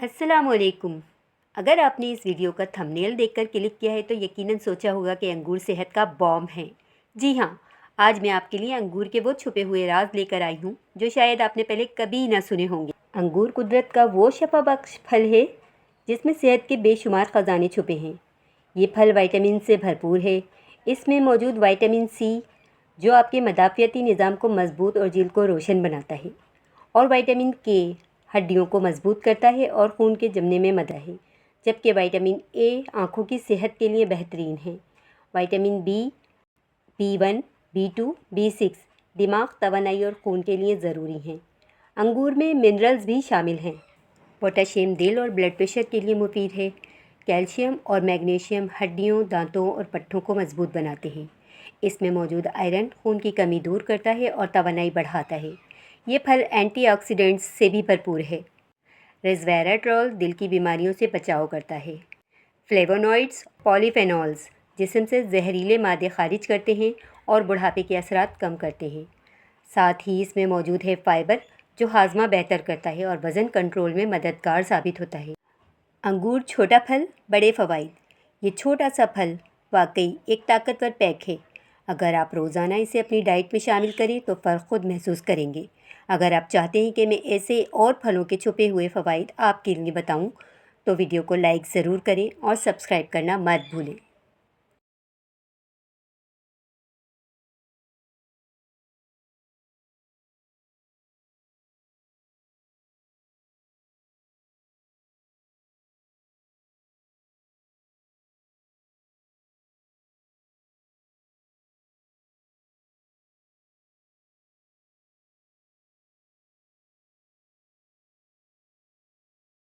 अस्सलाम वालेकुम। अगर आपने इस वीडियो का थंबनेल देखकर क्लिक किया है तो यकीनन सोचा होगा कि अंगूर सेहत का बॉम्ब है। जी हाँ, आज मैं आपके लिए अंगूर के वो छुपे हुए राज लेकर आई हूँ जो शायद आपने पहले कभी ना सुने होंगे। अंगूर कुदरत का वो शफा बख्श फल है जिसमें सेहत के बेशुमार ख़जाने छुपे हैं। ये फल विटामिन से भरपूर है। इसमें मौजूद विटामिन सी जो आपके मदाफ़ियती निज़ाम को मजबूत और जल्द को रोशन बनाता है, और विटामिन के हड्डियों को मजबूत करता है और खून के जमने में मदद है, जबकि विटामिन ए आँखों की सेहत के लिए बेहतरीन है। विटामिन बी1, बी2, बी6 दिमाग, तवानाई और खून के लिए ज़रूरी हैं। अंगूर में मिनरल्स भी शामिल हैं। पोटेशियम दिल और ब्लड प्रेशर के लिए मुफीद है। कैल्शियम और मैग्नीशियम हड्डियों, दांतों और पट्टों को मजबूत बनाते हैं। इसमें मौजूद आयरन खून की कमी दूर करता है और तवानाई बढ़ाता है। ये फल एंटीऑक्सीडेंट्स से भी भरपूर है। रेस्वेराट्रोल दिल की बीमारियों से बचाव करता है। फ्लेवोनॉइड्स, पॉलीफेनॉल्स जिस्म से जहरीले मादे खारिज करते हैं और बुढ़ापे के असरात कम करते हैं। साथ ही इसमें मौजूद है फाइबर जो हाजमा बेहतर करता है और वज़न कंट्रोल में मददगार साबित होता है। अंगूर छोटा फल, बड़े फ़वाइद। ये छोटा सा फल वाकई एक ताकतवर पैक है। अगर आप रोज़ाना इसे अपनी डाइट में शामिल करें तो फ़र्क खुद महसूस करेंगे। अगर आप चाहते हैं कि मैं ऐसे और फलों के छुपे हुए फ़वाइद आपके लिए बताऊं, तो वीडियो को लाइक ज़रूर करें और सब्सक्राइब करना मत भूलें।